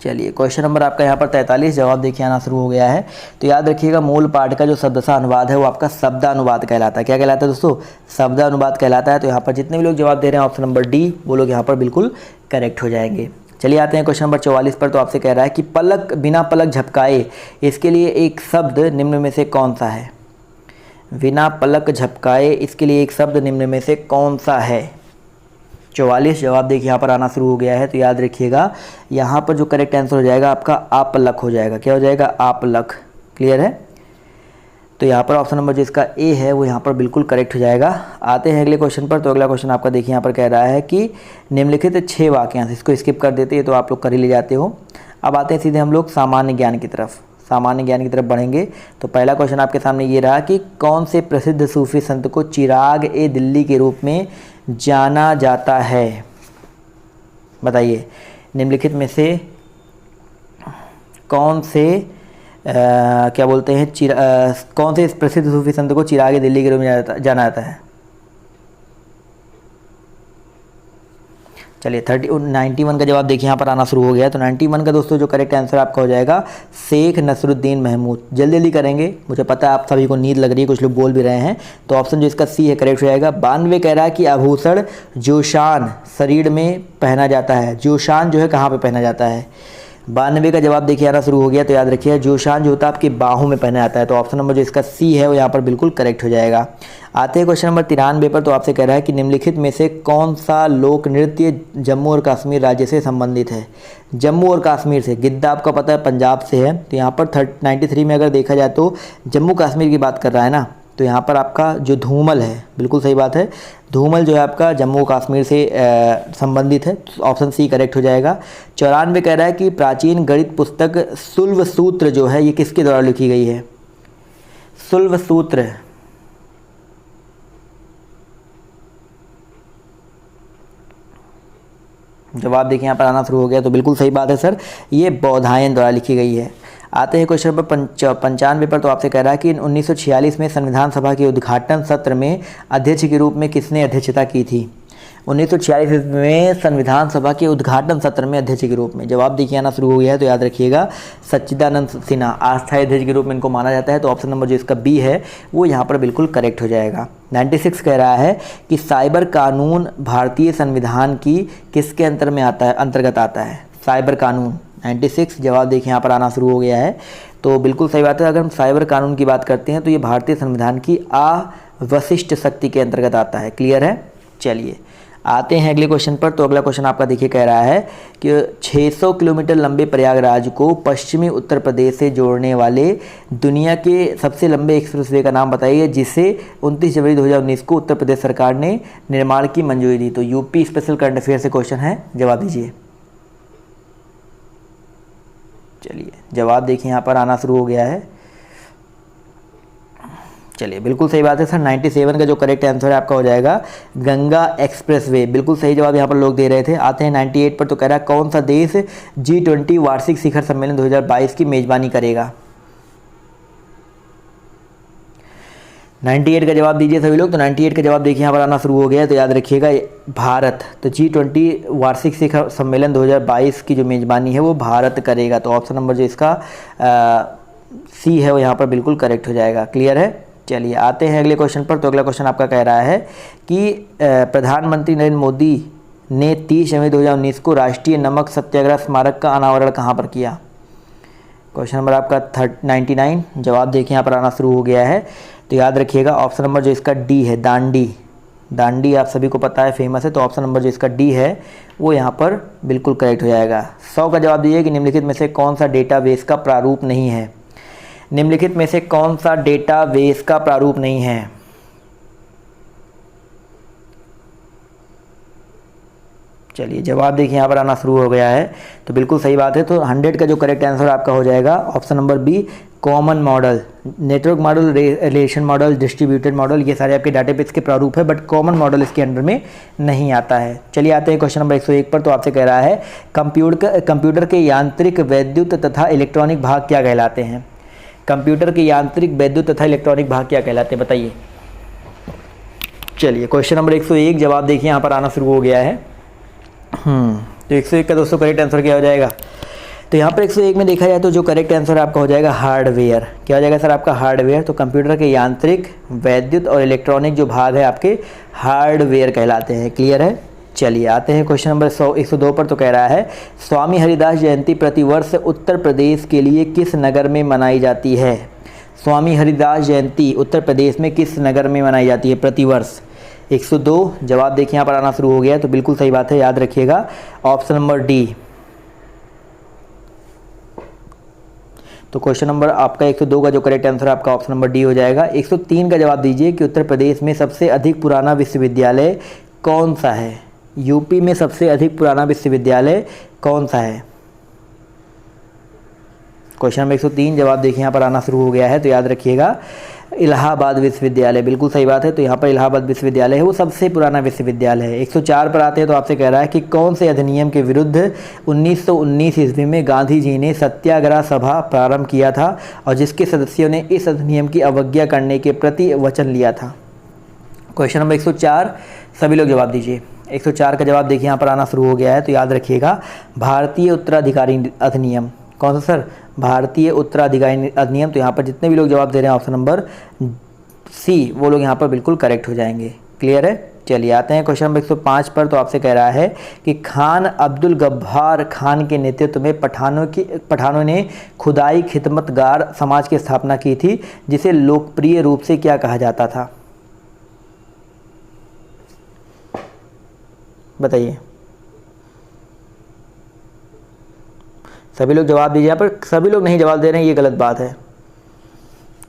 चलिए क्वेश्चन नंबर आपका यहाँ पर 43 जवाब देखिए आना शुरू हो गया है। तो याद रखिएगा मूल पाठ का जो शब्दशः अनुवाद है वो आपका शब्दानुवाद कहलाता है। क्या कहलाता है दोस्तों? शब्दानुवाद कहलाता है। तो यहाँ पर जितने भी लोग जवाब दे रहे हैं ऑप्शन नंबर डी, वो लोग यहाँ पर बिल्कुल करेक्ट हो जाएंगे। चलिए आते हैं क्वेश्चन नंबर 44 पर। तो आपसे कह रहा है कि पलक बिना पलक झपकाए, इसके लिए एक शब्द निम्न में से कौन सा है? बिना पलक झपकाए, इसके लिए एक शब्द निम्न में से कौन सा है? 44 जवाब देखिए यहाँ पर आना शुरू हो गया है। तो याद रखिएगा यहाँ पर जो करेक्ट आंसर हो जाएगा आपका आपलक हो जाएगा। क्या हो जाएगा? आपलक। क्लियर है? तो यहाँ पर ऑप्शन नंबर जो इसका ए है वो यहाँ पर बिल्कुल करेक्ट हो जाएगा। आते हैं अगले क्वेश्चन पर। तो अगला क्वेश्चन आपका देखिए यहाँ पर कह रहा है कि निम्नलिखित 6 वाक्यांश, इसको स्किप कर देते हैं तो आप लोग कर ही ले जाते हो। अब आते हैं सीधे हम लोग सामान्य ज्ञान की तरफ। सामान्य ज्ञान की तरफ बढ़ेंगे। तो पहला क्वेश्चन आपके सामने ये रहा कि कौन से प्रसिद्ध सूफी संत को चिराग ए दिल्ली के रूप में जाना जाता है? बताइए निम्नलिखित में से कौन से क्या बोलते हैं कौन से प्रसिद्ध सूफी संत को चिराग ए दिल्ली के रूप में जाना जाता है? चलिए 91 का जवाब देखिए यहाँ पर आना शुरू हो गया। तो 91 का दोस्तों जो करेक्ट आंसर आपका हो जाएगा शेख नसरुद्दीन महमूद। जल्दी जल्दी करेंगे, मुझे पता है आप सभी को नींद लग रही है, कुछ लोग बोल भी रहे हैं। तो ऑप्शन जो इसका सी है करेक्ट हो जाएगा। 92 कह रहा है कि आभूषण जोशान शरीर में पहना जाता है। जोशान जो है कहाँ पर पहना जाता है? 92 का जवाब देखिए आना शुरू हो गया। तो याद रखिए जोशान जो होता है आपकी बाहों में पहना जाता है। तो ऑप्शन नंबर जो इसका सी है वो यहाँ पर बिल्कुल करेक्ट हो जाएगा। आते हैं क्वेश्चन नंबर 93 पर। तो आपसे कह रहा है कि निम्नलिखित में से कौन सा लोक नृत्य जम्मू और कश्मीर राज्य से संबंधित है? जम्मू और कश्मीर से। गिद्दा आपका पता है पंजाब से है। तो यहाँ पर 93 में अगर देखा जाए तो जम्मू कश्मीर की बात कर रहा है ना। तो यहाँ पर आपका जो धूमल है, बिल्कुल सही बात है, धूमल जो है आपका जम्मू कश्मीर से संबंधित है। ऑप्शन सी करेक्ट हो जाएगा। 94 कह रहा है कि प्राचीन गणित पुस्तक सुल्व सूत्र जो है ये किसके द्वारा लिखी गई है? सुल्व सूत्र। जवाब देखिए यहाँ पर आना शुरू हो गया। तो बिल्कुल सही बात है सर, ये बौधायन द्वारा लिखी गई है। आते हैं क्वेश्चन नंबर 95 पर। तो आपसे कह रहा है कि 1946 में संविधान सभा के उद्घाटन सत्र में अध्यक्ष के रूप में किसने अध्यक्षता की थी? 1946 में संविधान सभा के उद्घाटन सत्र में अध्यक्ष के रूप में। जवाब देखिए आना शुरू हो गया है। तो याद रखिएगा सच्चिदानंद सिन्हा अस्थायी अध्यक्ष के रूप में इनको माना जाता है। तो ऑप्शन नंबर जो इसका बी है वो यहाँ पर बिल्कुल करेक्ट हो जाएगा। 96 कह रहा है कि साइबर कानून भारतीय संविधान की किसके अंतर्गत आता है? साइबर कानून 96 जवाब देखिए यहाँ पर आना शुरू हो गया है। तो बिल्कुल सही बात है। अगर हम साइबर कानून की बात करते हैं तो ये भारतीय संविधान की अवशिष्ट शक्ति के अंतर्गत आता है। क्लियर है? चलिए आते हैं अगले क्वेश्चन पर। तो अगला क्वेश्चन आपका देखिए कह रहा है कि 600 किलोमीटर लंबे प्रयागराज को पश्चिमी उत्तर प्रदेश से जोड़ने वाले दुनिया के सबसे लंबे एक्सप्रेसवे का नाम बताइए जिसे 29 जनवरी 2019 को उत्तर प्रदेश सरकार ने निर्माण की मंजूरी दी। तो यूपी स्पेशल करंट अफेयर से क्वेश्चन है, जवाब दीजिए। चलिए जवाब देखिए यहाँ पर आना शुरू हो गया है। चलिए बिल्कुल सही बात है सर, 97 का जो करेक्ट आंसर है आपका हो जाएगा गंगा एक्सप्रेसवे। बिल्कुल सही जवाब यहाँ पर लोग दे रहे थे। आते हैं 98 पर, तो कह रहा है कौन सा देश G20 वार्षिक शिखर सम्मेलन 2022 की मेजबानी करेगा। 98 का जवाब दीजिए सभी लोग। तो 98 का जवाब देखिए यहाँ पर आना शुरू हो गया है, तो याद रखिएगा भारत। तो G20 वार्षिक शिखर सम्मेलन 2022 की जो मेजबानी है वो भारत करेगा। तो ऑप्शन नंबर जो इसका सी है वो यहाँ पर बिल्कुल करेक्ट हो जाएगा। क्लियर है। चलिए आते हैं अगले क्वेश्चन पर। तो अगला क्वेश्चन आपका कह रहा है कि प्रधानमंत्री नरेंद्र मोदी ने 30 जनवरी 2019 को राष्ट्रीय नमक सत्याग्रह स्मारक का अनावरण कहाँ पर किया। क्वेश्चन नंबर आपका 99। जवाब देखिए यहाँ पर आना शुरू हो गया है। तो याद रखिएगा ऑप्शन नंबर जो इसका डी है, दांडी। दांडी आप सभी को पता है, फेमस है। तो ऑप्शन नंबर जो इसका डी है वो यहाँ पर बिल्कुल करेक्ट हो जाएगा। 100 का जवाब दीजिए कि निम्नलिखित में से कौन सा डेटाबेस का प्रारूप नहीं है। निम्नलिखित में से कौन सा डेटाबेस का प्रारूप नहीं है। चलिए जवाब देखिए यहाँ पर आना शुरू हो गया है। तो बिल्कुल सही बात है। तो 100 का जो करेक्ट आंसर आपका हो जाएगा option number B, common model. Network model, relation model, distributed model, ये सारे आपके डाटाबेस के प्रारूप है, बट कॉमन मॉडल इसके अंडर में नहीं आता है। चलिए आते हैं क्वेश्चन नंबर 101 पर। तो आपसे कह रहा है कंप्यूटर के यांत्रिक, वैद्युत तथा इलेक्ट्रॉनिक भाग क्या कहलाते हैं। कंप्यूटर के यांत्रिक, वैद्युत तथा इलेक्ट्रॉनिक भाग क्या कहलाते हैं, बताइए। चलिए क्वेश्चन नंबर 101 जवाब देखिए यहाँ पर आना शुरू हो गया है। तो 101 का दोस्तों करेक्ट आंसर क्या हो जाएगा। तो यहाँ पर 101 में देखा जाए तो जो करेक्ट आंसर आपका हो जाएगा हार्डवेयर। क्या हो जाएगा सर आपका हार्डवेयर। तो कंप्यूटर के यांत्रिक, वैद्युत और इलेक्ट्रॉनिक जो भाग है आपके हार्डवेयर कहलाते हैं। क्लियर है। चलिए आते हैं क्वेश्चन नंबर 102 पर। तो कह रहा है स्वामी हरिदास जयंती प्रतिवर्ष उत्तर प्रदेश के लिए किस नगर में मनाई जाती है। स्वामी हरिदास जयंती उत्तर प्रदेश में किस नगर में मनाई जाती है प्रतिवर्ष। 102 जवाब देखिए यहाँ पर आना शुरू हो गया है। तो बिल्कुल सही बात है, याद रखिएगा ऑप्शन नंबर डी। तो क्वेश्चन नंबर आपका 102 का जो करेक्ट आंसर आपका ऑप्शन नंबर डी हो जाएगा। 103 का जवाब दीजिए कि उत्तर प्रदेश में सबसे अधिक पुराना विश्वविद्यालय कौन सा है। यूपी में सबसे अधिक पुराना विश्वविद्यालय कौन सा है। क्वेश्चन नंबर 103 जवाब देखिए यहाँ पर आना शुरू हो गया है। तो याद रखिएगा इलाहाबाद विश्वविद्यालय। बिल्कुल सही बात है। तो यहाँ पर इलाहाबाद विश्वविद्यालय है वो सबसे पुराना विश्वविद्यालय है। 104 पर आते हैं। तो आपसे कह रहा है कि कौन से अधिनियम के विरुद्ध 1919 ईस्वी में गांधी जी ने सत्याग्रह सभा प्रारंभ किया था और जिसके सदस्यों ने इस अधिनियम की अवज्ञा करने के प्रति वचन लिया था। क्वेश्चन नंबर 104 सभी लोग जवाब दीजिए। 104 का जवाब देखिए यहाँ पर आना शुरू हो गया है। तो याद रखिएगा भारतीय उत्तराधिकारी अधिनियम। कौन सा सर, भारतीय उत्तराधिकारी अधिनियम। तो यहाँ पर जितने भी लोग जवाब दे रहे हैं ऑप्शन नंबर सी, वो लोग यहाँ पर बिल्कुल करेक्ट हो जाएंगे। क्लियर है। चलिए आते हैं क्वेश्चन नंबर 105 पर। तो आपसे कह रहा है कि खान अब्दुल गफ्फार खान के नेतृत्व में पठानों ने खुदाई खिदमतगार समाज की स्थापना की थी, जिसे लोकप्रिय रूप से क्या कहा जाता था, बताइए। सभी लोग जवाब दीजिए। यहाँ पर सभी लोग नहीं जवाब दे रहे हैं, ये गलत बात है।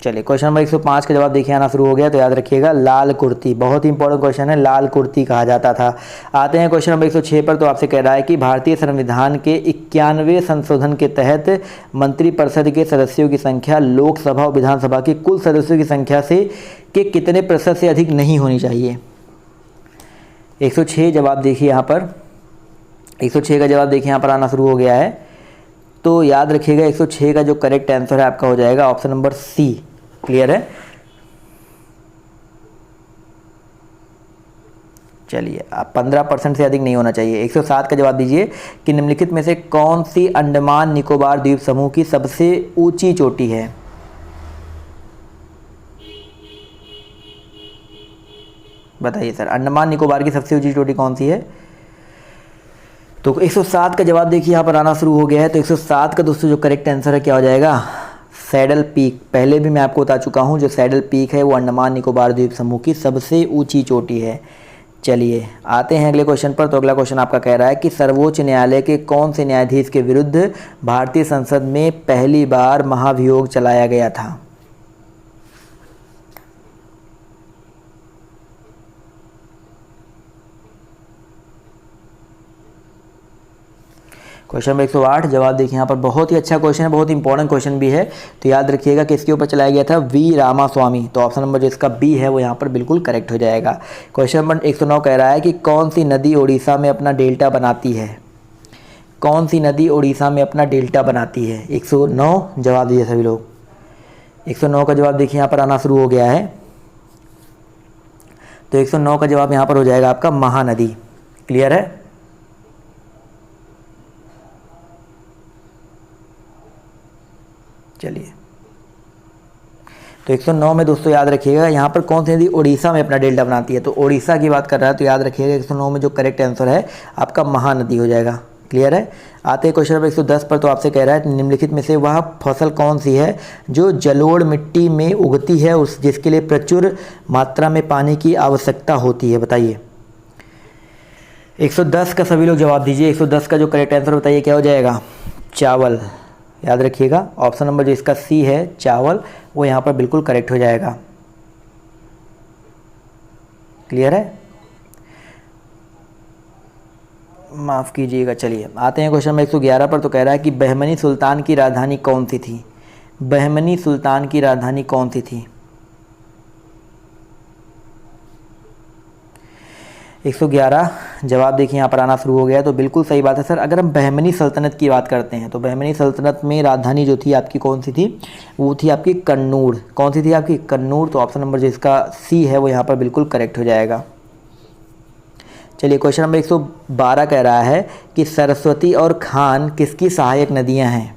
चलिए क्वेश्चन नंबर 105 का जवाब देखिए आना शुरू हो गया। तो याद रखिएगा लाल कुर्ती, बहुत ही इंपॉर्टेंट क्वेश्चन है, लाल कुर्ती कहा जाता था। आते हैं क्वेश्चन नंबर 106 पर। तो आपसे कह रहा है कि भारतीय संविधान के 91वें संशोधन के तहत मंत्रिपरिषद के सदस्यों की संख्या लोकसभा और विधानसभा के कुल सदस्यों की संख्या से के कितने प्रतिशत से अधिक नहीं होनी चाहिए। 106 जवाब देखिए यहाँ पर। 106 का जवाब देखिए यहाँ पर आना शुरू हो गया है। तो याद रखिएगा 106 का जो करेक्ट आंसर है आपका हो जाएगा ऑप्शन नंबर सी। क्लियर है। चलिए आप 15% से अधिक नहीं होना चाहिए। 107 का जवाब दीजिए कि निम्नलिखित में से कौन सी अंडमान निकोबार द्वीप समूह की सबसे ऊंची चोटी है। बताइए सर, अंडमान निकोबार की सबसे ऊंची चोटी कौन सी है। तो 107 का जवाब देखिए यहाँ पर आना शुरू हो गया है। तो 107 का दोस्तों जो करेक्ट आंसर है क्या हो जाएगा, सैडल पीक। पहले भी मैं आपको बता चुका हूँ, जो सैडल पीक है वो अंडमान निकोबार द्वीप समूह की सबसे ऊंची चोटी है। चलिए आते हैं अगले क्वेश्चन पर। तो अगला क्वेश्चन आपका कह रहा है कि सर्वोच्च न्यायालय के कौन से न्यायाधीश के विरुद्ध भारतीय संसद में पहली बार महाभियोग चलाया गया था। क्वेश्चन नंबर 108 जवाब देखिए यहाँ पर, बहुत ही अच्छा क्वेश्चन है, बहुत इंपॉर्टेंट क्वेश्चन भी है। तो याद रखिएगा किसके ऊपर चलाया गया था, वी रामास्वामी। तो ऑप्शन नंबर जो इसका बी है वो यहाँ पर बिल्कुल करेक्ट हो जाएगा। क्वेश्चन नंबर 109 कह रहा है कि कौन सी नदी उड़ीसा में अपना डेल्टा बनाती है। कौन सी नदी उड़ीसा में अपना डेल्टा बनाती है। 109 जवाब दीजिए सभी लोग। 109 का जवाब देखिए यहाँ पर आना शुरू हो गया है। तो 109 का जवाब यहाँ पर हो जाएगा आपका महानदी। क्लियर है। चलिए, तो 109 में दोस्तों याद रखिएगा यहाँ पर कौन सी नदी उड़ीसा में अपना डेल्टा बनाती है। तो उड़ीसा की बात कर रहा है, तो याद रखिएगा 109 में जो करेक्ट आंसर है आपका महानदी हो जाएगा। क्लियर है। आते हैं क्वेश्चन नंबर 110 पर। तो आपसे कह रहा है निम्नलिखित में से वह फसल कौन सी है जो जलोढ़ मिट्टी में उगती है, उस जिसके लिए प्रचुर मात्रा में पानी की आवश्यकता होती है। बताइए। 110 का सभी लोग जवाब दीजिए। 110 का जो करेक्ट आंसर बताइए क्या हो जाएगा, चावल। याद रखिएगा ऑप्शन नंबर जो इसका सी है चावल, वो यहाँ पर बिल्कुल करेक्ट हो जाएगा। क्लियर है। माफ़ कीजिएगा। चलिए आते हैं क्वेश्चन नंबर 111 पर। तो कह रहा है कि बहमनी सुल्तान की राजधानी कौन सी थी। बहमनी सुल्तान की राजधानी कौन सी थी। 111 जवाब देखिए यहाँ पर आना शुरू हो गया। तो बिल्कुल सही बात है सर। अगर हम बहमनी सल्तनत की बात करते हैं तो बहमनी सल्तनत में राजधानी जो थी आपकी कौन सी थी, वो थी आपकी कन्नूर। कौन सी थी आपकी, कन्नूर। तो ऑप्शन नंबर जो इसका सी है वो यहाँ पर बिल्कुल करेक्ट हो जाएगा। चलिए क्वेश्चन नंबर 112 कह रहा है कि सरस्वती और खान किसकी सहायक नदियां हैं।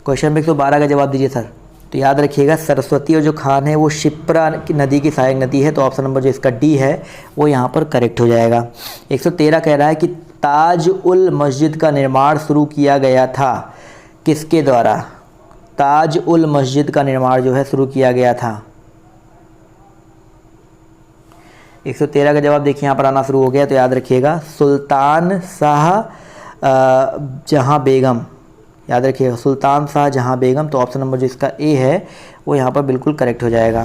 क्वेश्चन नंबर 112 का जवाब दीजिए सर। तो याद रखिएगा सरस्वती और जो खान है वो शिप्रा की नदी की सहायक नदी है। तो ऑप्शन नंबर जो इसका डी है वो यहाँ पर करेक्ट हो जाएगा। 113 कह रहा है कि ताज उल मस्जिद का निर्माण शुरू किया गया था किसके द्वारा। ताज उल मस्जिद का निर्माण जो है शुरू किया गया था। 113 का जवाब देखिए यहाँ पर आना शुरू हो गया। तो याद रखिएगा सुल्तान शाह जहाँ बेगम। याद रखिएगा सुल्तान शाह जहाँ बेगम। तो ऑप्शन नंबर जो इसका ए है वो यहाँ पर बिल्कुल करेक्ट हो जाएगा।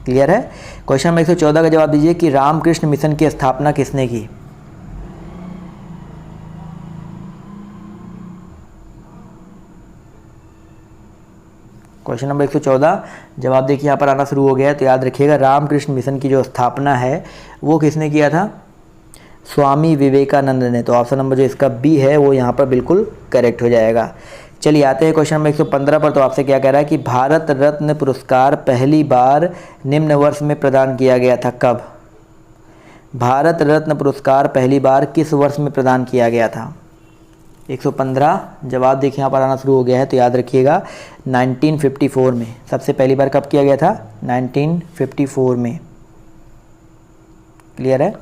क्लियर है। क्वेश्चन नंबर 114 का जवाब दीजिए कि रामकृष्ण मिशन की स्थापना किसने की। क्वेश्चन नंबर 114 जवाब देखिए यहाँ पर आना शुरू हो गया है। तो याद रखिएगा रामकृष्ण मिशन की जो स्थापना है वो किसने किया था, स्वामी विवेकानंद ने। तो ऑप्शन नंबर जो इसका बी है वो यहाँ पर बिल्कुल करेक्ट हो जाएगा। चलिए आते हैं क्वेश्चन नंबर 115 पर। तो आपसे क्या कह रहा है कि भारत रत्न पुरस्कार पहली बार निम्न वर्ष में प्रदान किया गया था, कब। भारत रत्न पुरस्कार पहली बार किस वर्ष में प्रदान किया गया था। 115 जवाब देखिए यहाँ पर आना शुरू हो गया है। तो याद रखिएगा 1954 में। सबसे पहली बार कब किया गया था, 1954 में। क्लियर है।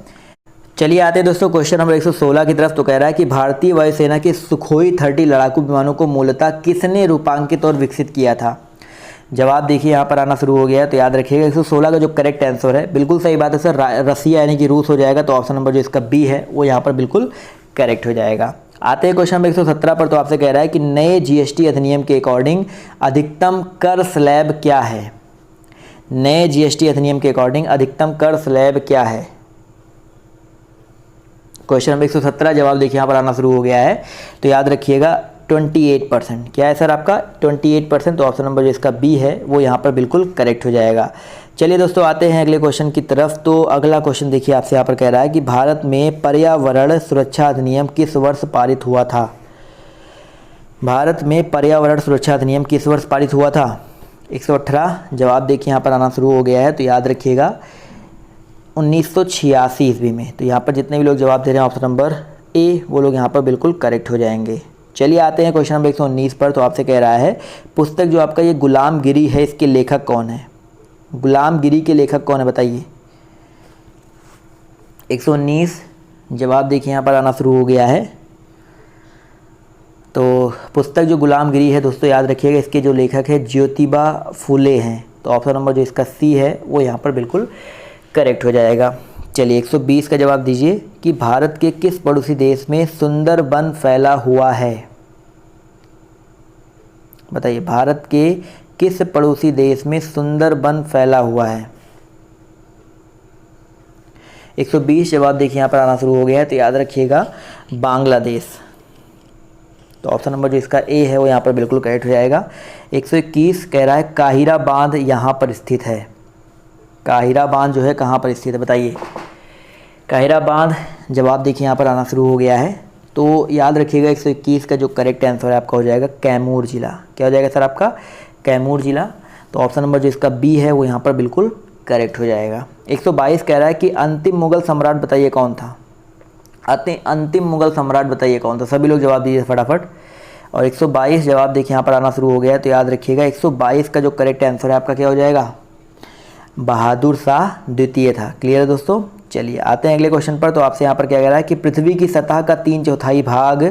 चलिए आते हैं दोस्तों क्वेश्चन नंबर 116 की तरफ। तो कह रहा है कि भारतीय वायुसेना के सुखोई 30 लड़ाकू विमानों को मूलतः किसने रूपांकित और विकसित किया था। जवाब देखिए यहाँ पर आना शुरू हो गया है। तो याद रखिएगा 116 का जो करेक्ट आंसर है, बिल्कुल सही बात है सर, रसिया यानी कि रूस हो जाएगा। तो ऑप्शन नंबर जो इसका बी है वो यहाँ पर बिल्कुल करेक्ट हो जाएगा। आते हैं क्वेश्चन नंबर 117 पर। तो आपसे कह रहा है कि नए जीएसटी अधिनियम के अकॉर्डिंग अधिकतम कर स्लैब क्या है। नए जीएसटी अधिनियम के अकॉर्डिंग अधिकतम कर स्लैब क्या है। क्वेश्चन नंबर 117 जवाब देखिए यहाँ पर आना शुरू हो गया है। तो याद रखिएगा 28%। क्या है सर आपका 28%। तो ऑप्शन नंबर जो इसका बी है वो यहाँ पर बिल्कुल करेक्ट हो जाएगा। चलिए दोस्तों आते हैं अगले क्वेश्चन की तरफ। तो अगला क्वेश्चन देखिए आपसे यहाँ पर कह रहा है कि भारत में पर्यावरण सुरक्षा अधिनियम किस वर्ष पारित हुआ था। भारत में पर्यावरण सुरक्षा अधिनियम किस वर्ष पारित हुआ था। 118 जवाब देखिए यहाँ पर आना शुरू हो गया है। तो याद रखिएगा 1986 ईस्वी में। तो यहाँ पर जितने भी लोग जवाब दे रहे हैं ऑप्शन नंबर ए, वो लोग यहाँ पर बिल्कुल करेक्ट हो जाएंगे। चलिए आते हैं क्वेश्चन नंबर 119 पर। तो आपसे कह रहा है पुस्तक जो आपका ये गुलामगिरी है इसके लेखक कौन है। गुलामगिरी के लेखक कौन है बताइए। 119 जवाब देखिए यहाँ पर आना शुरू हो गया है। तो पुस्तक जो गुलामगिरी है दोस्तों याद रखिएगा इसके जो लेखक है ज्योतिबा फुले हैं। तो ऑप्शन नंबर जो इसका सी है वो यहाँ पर बिल्कुल करेक्ट हो जाएगा। चलिए 120 का जवाब दीजिए कि भारत के किस पड़ोसी देश में सुंदरबन फैला हुआ है। बताइए भारत के किस पड़ोसी देश में सुंदरबन फैला हुआ है। 120 जवाब देखिए यहाँ पर आना शुरू हो गया है, तो याद रखिएगा बांग्लादेश। तो ऑप्शन नंबर जो इसका ए है वो यहाँ पर बिल्कुल करेक्ट हो जाएगा। 121 कह रहा है काहिरा बांध यहाँ पर स्थित है। काहिरा बांध जो है कहाँ पर स्थित है बताइए। काहिरा बांध जवाब देखिए यहाँ पर आना शुरू हो गया है, तो याद रखिएगा 121 का जो करेक्ट आंसर है आपका हो जाएगा कैमूर जिला। क्या हो जाएगा सर आपका? कैमूर जिला। तो ऑप्शन नंबर जो इसका बी है वो यहाँ पर बिल्कुल करेक्ट हो जाएगा। 122 कह रहा है कि अंतिम मुगल सम्राट बताइए कौन था। अंतिम मुगल सम्राट बताइए कौन था। सभी लोग जवाब दीजिए फटाफट। और 122 जवाब देखिए यहाँ पर आना शुरू हो गया है, तो याद रखिएगा 122 का जो करेक्ट आंसर है आपका क्या हो जाएगा? बहादुर शाह द्वितीय था। क्लियर है दोस्तों? चलिए आते हैं अगले क्वेश्चन पर। तो आपसे यहाँ पर क्या कह रहा है कि पृथ्वी की सतह का 3/4 भाग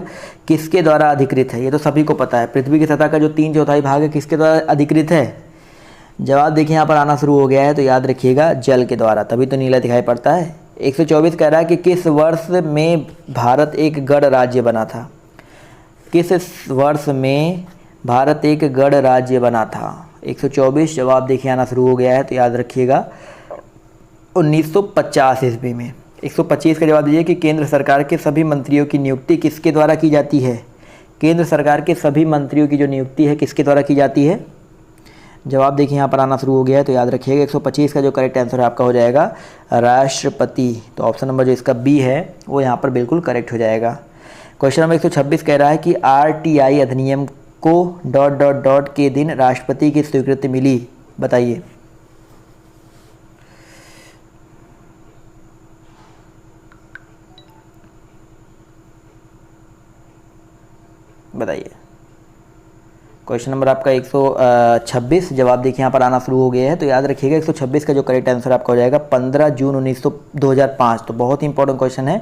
किसके द्वारा अधिकृत है। ये तो सभी को पता है, पृथ्वी की सतह का जो 3/4 भाग है किसके द्वारा अधिकृत है। जवाब देखिए यहाँ पर आना शुरू हो गया है, तो याद रखिएगा जल के द्वारा, तभी तो नीला दिखाई पड़ता है। 124 कह रहा है कि किस वर्ष में भारत एक गण राज्य बना था। किस वर्ष में भारत एक गण राज्य बना था। 124 जवाब देखिए आना शुरू हो गया है, तो याद रखिएगा 1950 ईस्वी में। 125 का जवाब दीजिए कि केंद्र सरकार के सभी मंत्रियों की नियुक्ति किसके द्वारा की जाती है। केंद्र सरकार के सभी मंत्रियों की जो नियुक्ति है किसके द्वारा की जाती है। जवाब देखिए यहाँ पर आना शुरू हो गया है, तो याद रखिएगा 125 का जो करेक्ट आंसर है आपका हो जाएगा राष्ट्रपति। तो ऑप्शन नंबर जो इसका बी है वो यहाँ पर बिल्कुल करेक्ट हो जाएगा। क्वेश्चन नंबर 126 कह रहा है कि RTI अधिनियम को ... के दिन राष्ट्रपति की स्वीकृति मिली बताइए। बताइए। क्वेश्चन नंबर आपका 126 जवाब देखिए यहाँ पर आना शुरू हो गया है, तो याद रखिएगा 126 का जो करेक्ट आंसर आपका हो जाएगा 15 जून 2005। तो बहुत ही इंपॉर्टेंट क्वेश्चन है,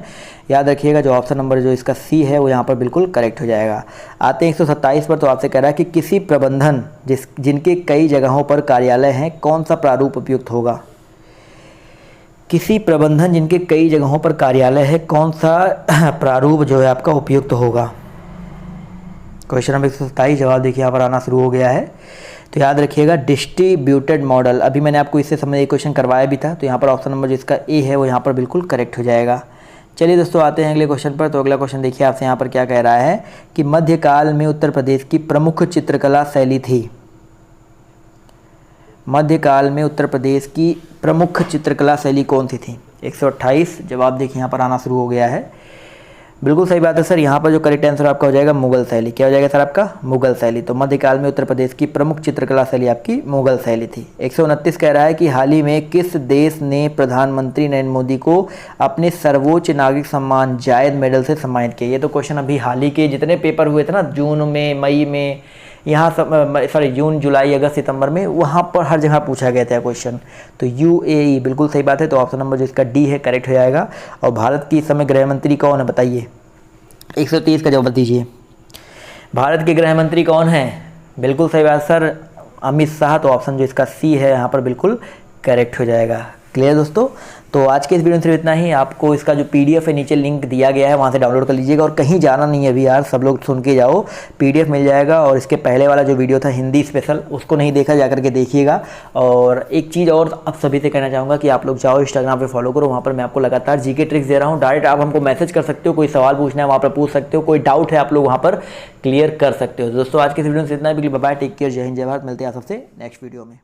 याद रखिएगा जो ऑप्शन नंबर जो इसका सी है वो यहाँ पर बिल्कुल करेक्ट हो जाएगा। आते हैं 127 पर। तो आपसे कह रहा है कि किसी प्रबंधन जिनके कई जगहों पर कार्यालय हैं कौन सा प्रारूप उपयुक्त होगा। किसी प्रबंधन जिनके कई जगहों पर कार्यालय है कौन सा प्रारूप जो है आपका उपयुक्त होगा। क्वेश्चन नंबर 127 जवाब देखिए यहाँ पर आना शुरू हो गया है, तो याद रखिएगा डिस्ट्रीब्यूटेड मॉडल। अभी मैंने आपको इससे संबंधित एक क्वेश्चन करवाया भी था, तो यहाँ पर ऑप्शन नंबर जिसका ए है वो यहाँ पर बिल्कुल करेक्ट हो जाएगा। चलिए दोस्तों आते हैं अगले क्वेश्चन पर। तो अगला क्वेश्चन देखिए आपसे यहाँ पर क्या कह रहा है कि मध्यकाल में उत्तर प्रदेश की प्रमुख चित्रकला शैली थी। मध्यकाल में उत्तर प्रदेश की प्रमुख चित्रकला शैली कौन सी थी। 128 जवाब देखिए यहाँ पर आना शुरू हो गया है। बिल्कुल सही बात है सर, यहाँ पर जो करेक्ट आंसर आपका हो जाएगा मुगल शैली। क्या हो जाएगा सर आपका? मुगल शैली। तो मध्यकाल में उत्तर प्रदेश की प्रमुख चित्रकला शैली आपकी मुगल शैली थी। 129 कह रहा है कि हाल ही में किस देश ने प्रधानमंत्री नरेंद्र मोदी को अपने सर्वोच्च नागरिक सम्मान जायद मेडल से सम्मानित किया। ये तो क्वेश्चन अभी हाल ही के जितने पेपर हुए थे ना, जून में, मई में, यहाँ सॉरी जून, जुलाई, अगस्त, सितंबर में, वहाँ पर हर जगह पूछा गया था क्वेश्चन। तो UAE बिल्कुल सही बात है। तो ऑप्शन नंबर जो इसका डी है करेक्ट हो जाएगा। और भारत की इस समय गृह मंत्री कौन है बताइए। 130 का जवाब दीजिए। भारत के गृह मंत्री कौन है। बिल्कुल सही बात सर, अमित शाह। तो ऑप्शन जो इसका सी है यहाँ पर बिल्कुल करेक्ट हो जाएगा। क्लियर दोस्तों? तो आज के इस वीडियो में सिर्फ इतना ही। आपको इसका जो PDF है नीचे लिंक दिया गया है, वहाँ से डाउनलोड कर लीजिएगा। और कहीं जाना नहीं है अभी यार, सब लोग सुन के जाओ, PDF मिल जाएगा। और इसके पहले वाला जो वीडियो था हिंदी स्पेशल, उसको नहीं देखा जाकर के देखिएगा। और एक चीज़ और आप सभी से कहना चाहूँगा कि आप लोग जाओ इंस्टाग्राम पे फॉलो करो, वहाँ पर मैं आपको लगातार GK ट्रिक्स दे रहा हूँ। डायरेक्ट आप हमको मैसेज कर सकते हो, कोई सवाल पूछना है वहाँ पर पूछ सकते हो, कोई डाउट है आप लोग वहाँ पर क्लियर कर सकते हो। दोस्तों आज के इस वीडियो में इतना ही। बाय, टेक केयर, जय हिंद, जय भारत। मिलते हैं आप सबसे नेक्स्ट वीडियो में।